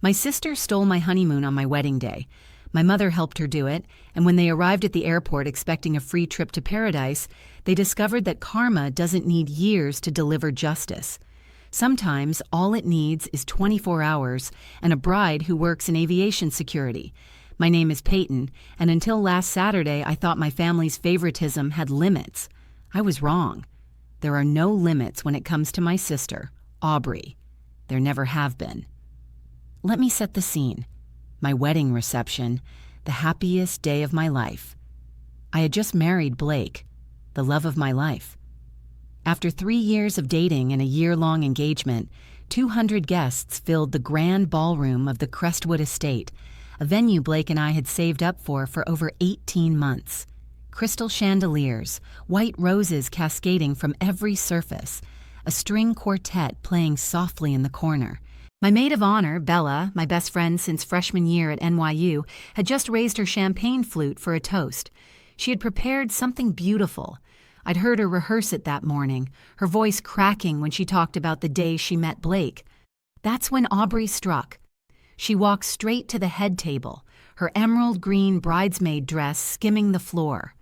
My sister stole my honeymoon on my wedding day. My mother helped her do it, and when they arrived at the airport expecting a free trip to paradise, they discovered that karma doesn't need years to deliver justice. Sometimes all it needs is 24 hours and a bride who works in aviation security. My name is Peyton, and until last Saturday I thought my family's favoritism had limits. I was wrong. There are no limits when it comes to my sister, Aubrey. There never have been. Let me set the scene. My wedding reception, the happiest day of my life. I had just married Blake, the love of my life. After 3 years of dating and a year-long engagement, 200 guests filled the grand ballroom of the Crestwood Estate, a venue Blake and I had saved up for over 18 months. Crystal chandeliers, white roses cascading from every surface, a string quartet playing softly in the corner. My maid of honor, Bella, my best friend since freshman year at NYU, had just raised her champagne flute for a toast. She had prepared something beautiful. I'd heard her rehearse it that morning, her voice cracking when she talked about the day she met Blake. That's when Aubrey struck. She walked straight to the head table, her emerald green bridesmaid dress skimming the floor.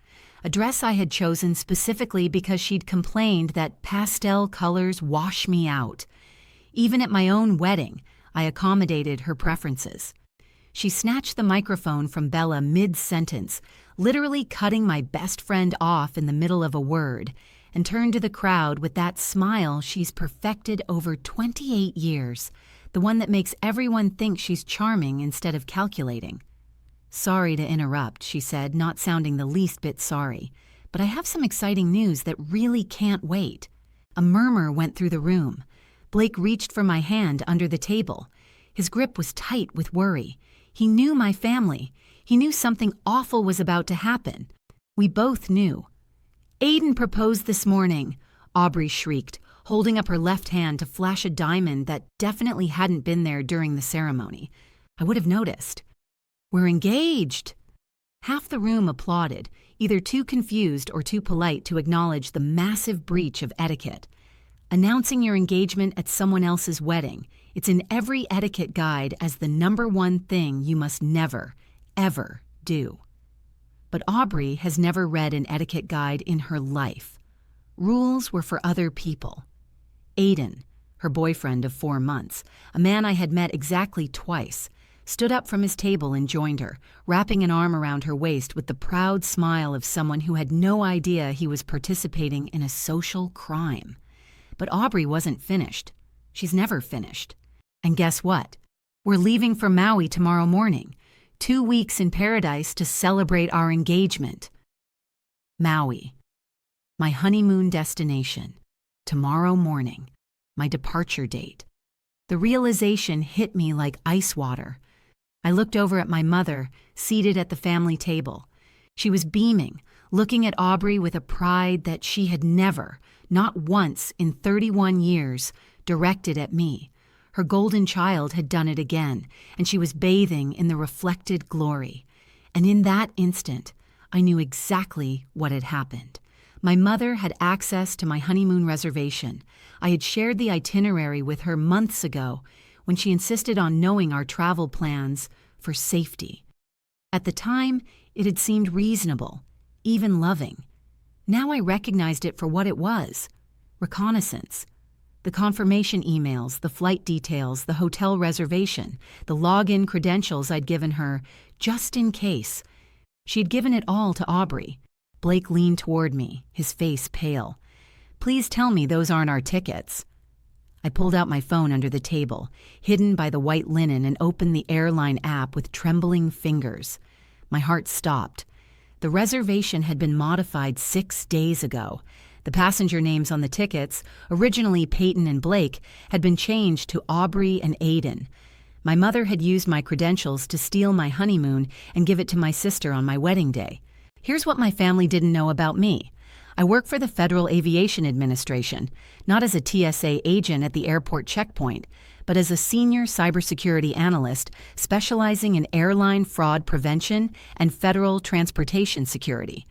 A dress I had chosen specifically because she'd complained that pastel colors wash me out. Even at my own wedding, I accommodated her preferences. She snatched the microphone from Bella mid-sentence, literally cutting my best friend off in the middle of a word, and turned to the crowd with that smile she's perfected over 28 years, the one that makes everyone think she's charming instead of calculating. "Sorry to interrupt," she said, not sounding the least bit sorry, "but I have some exciting news that really can't wait." A murmur went through the room. Blake reached for my hand under the table. His grip was tight with worry. He knew my family. He knew something awful was about to happen. We both knew. "Aiden proposed this morning," Aubrey shrieked, holding up her left hand to flash a diamond that definitely hadn't been there during the ceremony. I would have noticed. "We're engaged!" Half the room applauded, either too confused or too polite to acknowledge the massive breach of etiquette. Announcing your engagement at someone else's wedding, it's in every etiquette guide as the #1 thing you must never, ever do. But Aubrey has never read an etiquette guide in her life. Rules were for other people. Aiden, her boyfriend of 4 months, a man I had met exactly twice, stood up from his table and joined her, wrapping an arm around her waist with the proud smile of someone who had no idea he was participating in a social crime. But Aubrey wasn't finished. She's never finished. And guess what? We're leaving for Maui tomorrow morning. 2 weeks in paradise to celebrate our engagement. Maui. My honeymoon destination. Tomorrow morning. My departure date. The realization hit me like ice water. I looked over at my mother, seated at the family table. She was beaming, looking at Aubrey with a pride that she had never, not once in 31 years, directed at me. Her golden child had done it again, and she was bathing in the reflected glory. And in that instant, I knew exactly what had happened. My mother had access to my honeymoon reservation. I had shared the itinerary with her months ago when she insisted on knowing our travel plans for safety. At the time, it had seemed reasonable, even loving. Now I recognized it for what it was: reconnaissance. The confirmation emails, the flight details, the hotel reservation, the login credentials I'd given her, just in case. She'd given it all to Aubrey. Blake leaned toward me, his face pale. "Please tell me those aren't our tickets." I pulled out my phone under the table, hidden by the white linen, and opened the airline app with trembling fingers. My heart stopped. The reservation had been modified 6 days ago. The passenger names on the tickets, originally Peyton and Blake, had been changed to Aubrey and Aiden. My mother had used my credentials to steal my honeymoon and give it to my sister on my wedding day. Here's what my family didn't know about me. I work for the Federal Aviation Administration, not as a TSA agent at the airport checkpoint, but as a senior cybersecurity analyst specializing in airline fraud prevention and federal transportation security.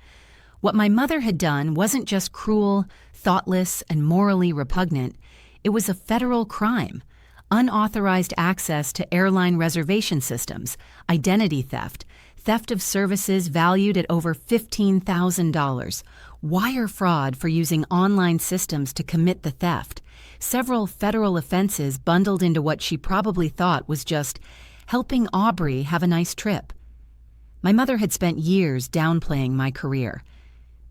What my mother had done wasn't just cruel, thoughtless, and morally repugnant. It was a federal crime, unauthorized access to airline reservation systems, identity theft, theft of services valued at over $15,000, wire fraud for using online systems to commit the theft, several federal offenses bundled into what she probably thought was just helping Aubrey have a nice trip. My mother had spent years downplaying my career.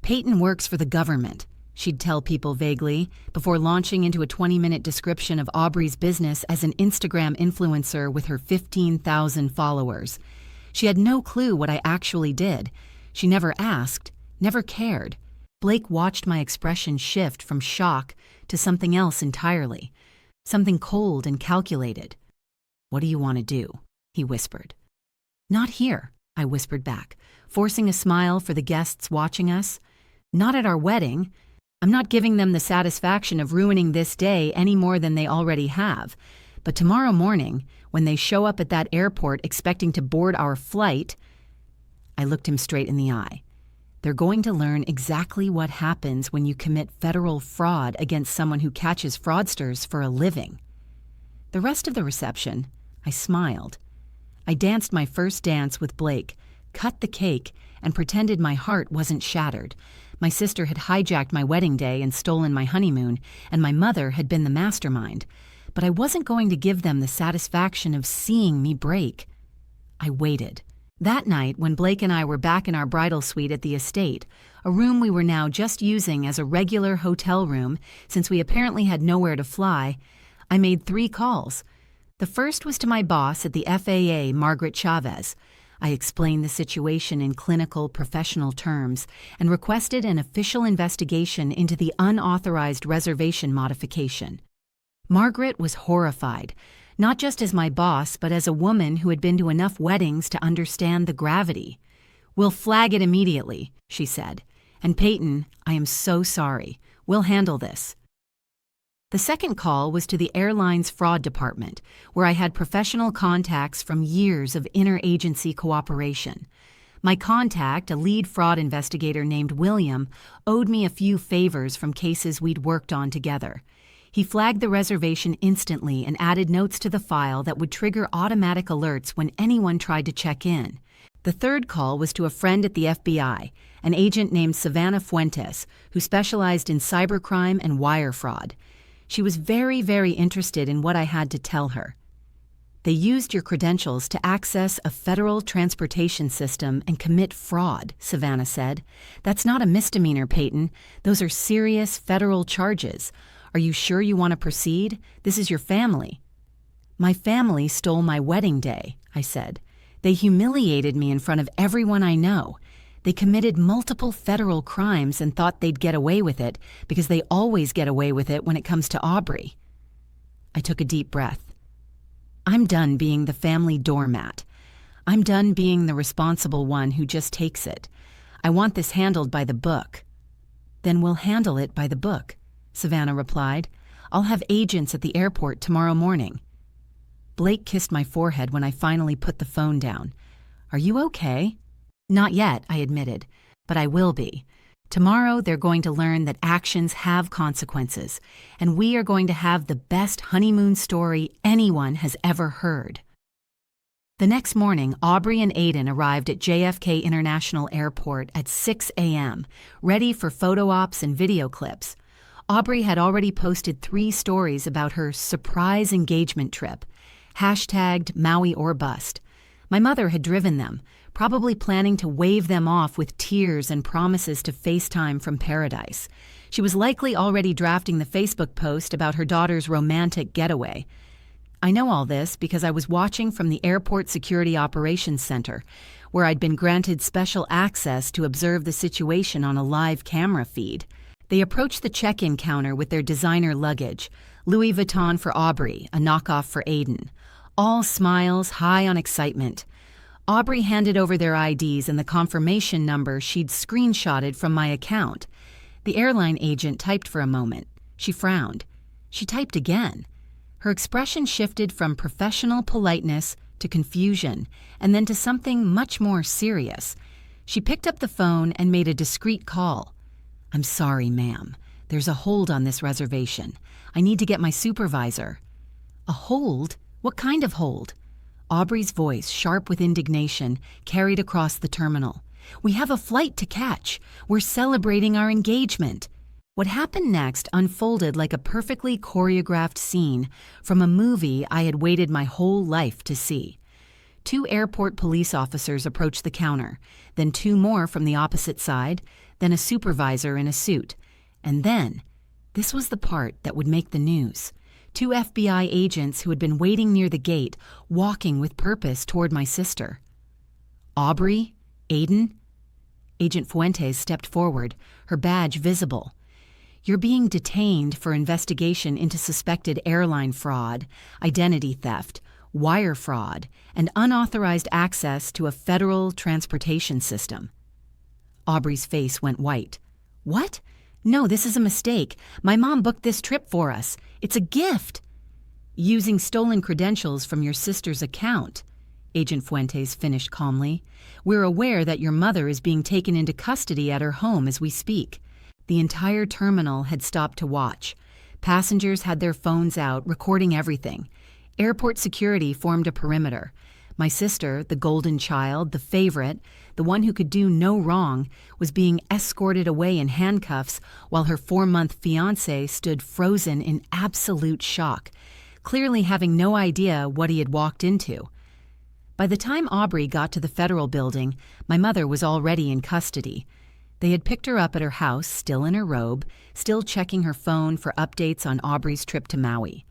Peyton works for the government, she'd tell people vaguely, before launching into a 20-minute description of Aubrey's business as an Instagram influencer with her 15,000 followers. She had no clue what I actually did. She never asked, never cared. Blake watched my expression shift from shock to something else entirely, something cold and calculated. "What do you want to do?" he whispered. "Not here," I whispered back, forcing a smile for the guests watching us. "Not at our wedding. I'm not giving them the satisfaction of ruining this day any more than they already have. But tomorrow morning, when they show up at that airport expecting to board our flight," I looked him straight in the eye. "They're going to learn exactly what happens when you commit federal fraud against someone who catches fraudsters for a living." The rest of the reception, I smiled. I danced my first dance with Blake, cut the cake, and pretended my heart wasn't shattered. My sister had hijacked my wedding day and stolen my honeymoon, and my mother had been the mastermind. But I wasn't going to give them the satisfaction of seeing me break. I waited. That night, when Blake and I were back in our bridal suite at the estate, a room we were now just using as a regular hotel room since we apparently had nowhere to fly, I made 3 calls. The first was to my boss at the FAA, Margaret Chavez. I explained the situation in clinical, professional terms and requested an official investigation into the unauthorized reservation modification. Margaret was horrified, not just as my boss, but as a woman who had been to enough weddings to understand the gravity. "We'll flag it immediately," she said. "And Peyton, I am so sorry. We'll handle this." The second call was to the airline's fraud department, where I had professional contacts from years of interagency cooperation. My contact, a lead fraud investigator named William, owed me a few favors from cases we'd worked on together. He flagged the reservation instantly and added notes to the file that would trigger automatic alerts when anyone tried to check in. The third call was to a friend at the FBI, an agent named Savannah Fuentes, who specialized in cybercrime and wire fraud. She was very, very interested in what I had to tell her. "They used your credentials to access a federal transportation system and commit fraud," Savannah said. "That's not a misdemeanor, Peyton. Those are serious federal charges. Are you sure you want to proceed? This is your family." "My family stole my wedding day," I said. "They humiliated me in front of everyone I know. They committed multiple federal crimes and thought they'd get away with it because they always get away with it when it comes to Aubrey." I took a deep breath. I'm done being the family doormat. I'm done being the responsible one who just takes it. I want this handled by the book. "Then we'll handle it by the book," Savannah replied. "I'll have agents at the airport tomorrow morning." Blake kissed my forehead when I finally put the phone down. "Are you okay?" "Not yet," I admitted, "but I will be. Tomorrow they're going to learn that actions have consequences, and we are going to have the best honeymoon story anyone has ever heard." The next morning, Aubrey and Aiden arrived at JFK International Airport at 6 a.m., ready for photo ops and video clips. Aubrey had already posted 3 stories about her surprise engagement trip, hashtagged Maui or Bust. My mother had driven them, probably planning to wave them off with tears and promises to FaceTime from paradise. She was likely already drafting the Facebook post about her daughter's romantic getaway. I know all this because I was watching from the Airport Security Operations Center, where I'd been granted special access to observe the situation on a live camera feed. They approached the check-in counter with their designer luggage, Louis Vuitton for Aubrey, a knockoff for Aiden. All smiles, high on excitement. Aubrey handed over their IDs and the confirmation number she'd screenshotted from my account. The airline agent typed for a moment. She frowned. She typed again. Her expression shifted from professional politeness to confusion, and then to something much more serious. She picked up the phone and made a discreet call. "I'm sorry, ma'am. There's a hold on this reservation. I need to get my supervisor." A hold? What kind of hold? Aubrey's voice, sharp with indignation, carried across the terminal. We have a flight to catch. We're celebrating our engagement. What happened next unfolded like a perfectly choreographed scene from a movie I had waited my whole life to see. 2 airport police officers approached the counter, then 2 more from the opposite side, then a supervisor in a suit. And then, this was the part that would make the news. 2 FBI agents who had been waiting near the gate, walking with purpose toward my sister. Aubrey? Aiden? Agent Fuentes stepped forward, her badge visible. You're being detained for investigation into suspected airline fraud, identity theft, wire fraud, and unauthorized access to a federal transportation system. Aubrey's face went white. What? No, this is a mistake. My mom booked this trip for us. It's a gift. Using stolen credentials from your sister's account, Agent Fuentes finished calmly. We're aware that your mother is being taken into custody at her home as we speak. The entire terminal had stopped to watch. Passengers had their phones out, recording everything. Airport security formed a perimeter. My sister, the golden child, the favorite, the one who could do no wrong, was being escorted away in handcuffs while her 4-month fiancé stood frozen in absolute shock, clearly having no idea what he had walked into. By the time Aubrey got to the federal building, my mother was already in custody. They had picked her up at her house, still in her robe, still checking her phone for updates on Aubrey's trip to Maui.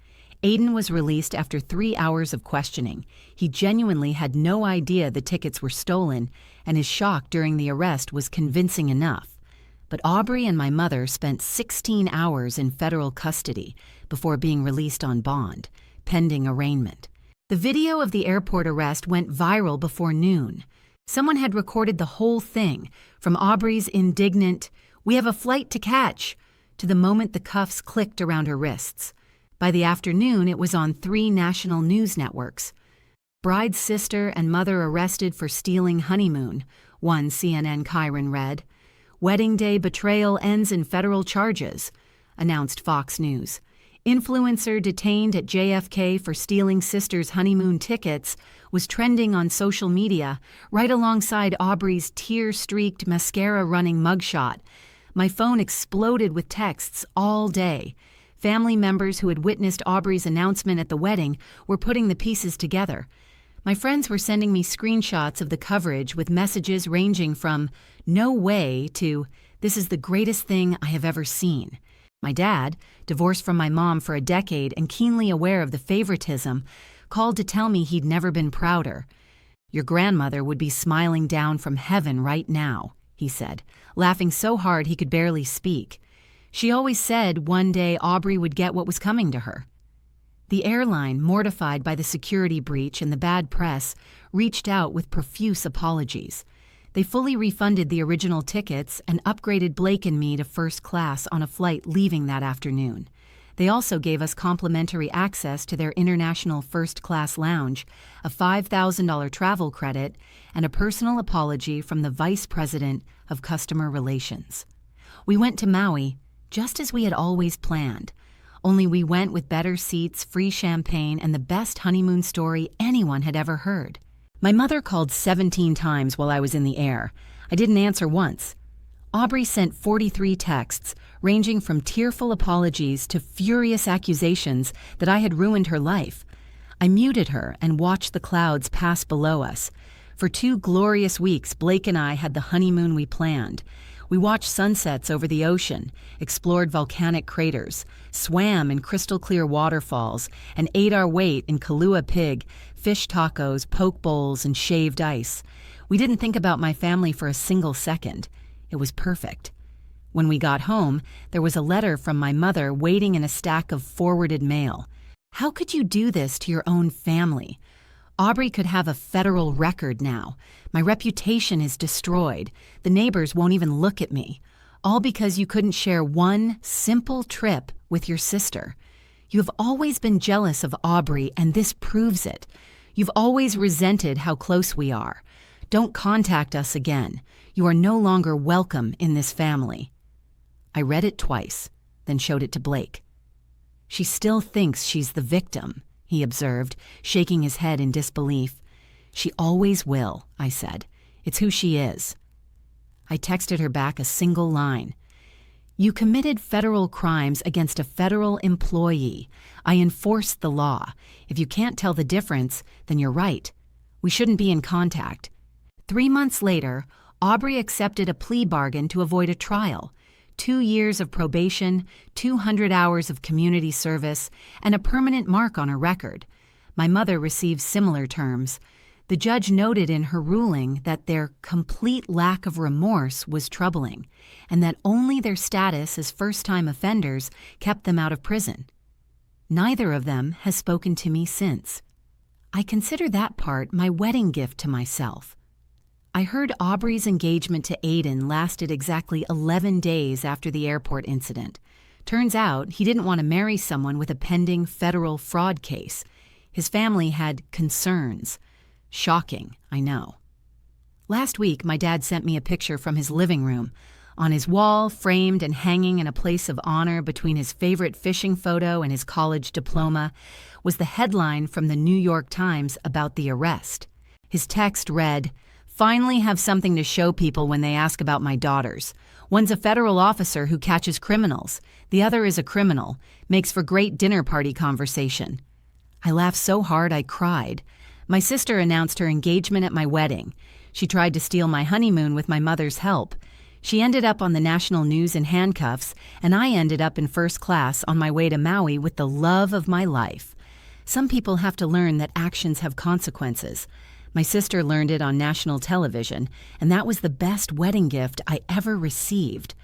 Aiden was released after 3 hours of questioning. He genuinely had no idea the tickets were stolen, and his shock during the arrest was convincing enough. But Aubrey and my mother spent 16 hours in federal custody before being released on bond, pending arraignment. The video of the airport arrest went viral before noon. Someone had recorded the whole thing, from Aubrey's indignant, "We have a flight to catch," to the moment the cuffs clicked around her wrists. By the afternoon, it was on 3 national news networks. Bride's sister and mother arrested for stealing honeymoon, one CNN Chiron read. Wedding day betrayal ends in federal charges, announced Fox News. Influencer detained at JFK for stealing sister's honeymoon tickets was trending on social media right alongside Aubrey's tear-streaked mascara-running mugshot. My phone exploded with texts all day. Family members who had witnessed Aubrey's announcement at the wedding were putting the pieces together. My friends were sending me screenshots of the coverage with messages ranging from "no way" to "this is the greatest thing I have ever seen." My dad, divorced from my mom for a decade and keenly aware of the favoritism, called to tell me he'd never been prouder. Your grandmother would be smiling down from heaven right now, he said, laughing so hard he could barely speak. She always said one day Aubrey would get what was coming to her. The airline, mortified by the security breach and the bad press, reached out with profuse apologies. They fully refunded the original tickets and upgraded Blake and me to first class on a flight leaving that afternoon. They also gave us complimentary access to their international first-class lounge, a $5,000 travel credit, and a personal apology from the Vice President of Customer Relations. We went to Maui, just as we had always planned, only we went with better seats, free champagne, and the best honeymoon story anyone had ever heard. My mother called 17 times while I was in the air. I didn't answer once. Aubrey sent 43 texts, ranging from tearful apologies to furious accusations that I had ruined her life. I muted her and watched the clouds pass below us. For 2 glorious weeks, Blake and I had the honeymoon we planned. We watched sunsets over the ocean, explored volcanic craters, swam in crystal-clear waterfalls, and ate our weight in Kahlua pig, fish tacos, poke bowls, and shaved ice. We didn't think about my family for a single second. It was perfect. When we got home, there was a letter from my mother waiting in a stack of forwarded mail. How could you do this to your own family? Aubrey could have a federal record now. My reputation is destroyed. The neighbors won't even look at me. All because you couldn't share one simple trip with your sister. You have always been jealous of Aubrey, and this proves it. You've always resented how close we are. Don't contact us again. You are no longer welcome in this family. I read it twice, then showed it to Blake. She still thinks she's the victim, he observed, shaking his head in disbelief. "She always will," I said. "It's who she is." I texted her back a single line. "You committed federal crimes against a federal employee. I enforced the law. If you can't tell the difference, then you're right. We shouldn't be in contact." 3 months later, Aubrey accepted a plea bargain to avoid a trial. 2 years of probation, 200 hours of community service, and a permanent mark on her record. My mother received similar terms. The judge noted in her ruling that their complete lack of remorse was troubling, and that only their status as first-time offenders kept them out of prison. Neither of them has spoken to me since. I consider that part my wedding gift to myself. I heard Aubrey's engagement to Aiden lasted exactly 11 days after the airport incident. Turns out he didn't want to marry someone with a pending federal fraud case. His family had concerns. Shocking, I know. Last week, my dad sent me a picture from his living room. On his wall, framed and hanging in a place of honor between his favorite fishing photo and his college diploma, was the headline from the New York Times about the arrest. His text read, "Finally have something to show people when they ask about my daughters. One's a federal officer who catches criminals. The other is a criminal. Makes for great dinner party conversation." I laughed so hard I cried. My sister announced her engagement at my wedding. She tried to steal my honeymoon with my mother's help. She ended up on the national news in handcuffs, and I ended up in first class on my way to Maui with the love of my life. Some people have to learn that actions have consequences. My sister learned it on national television, and that was the best wedding gift I ever received.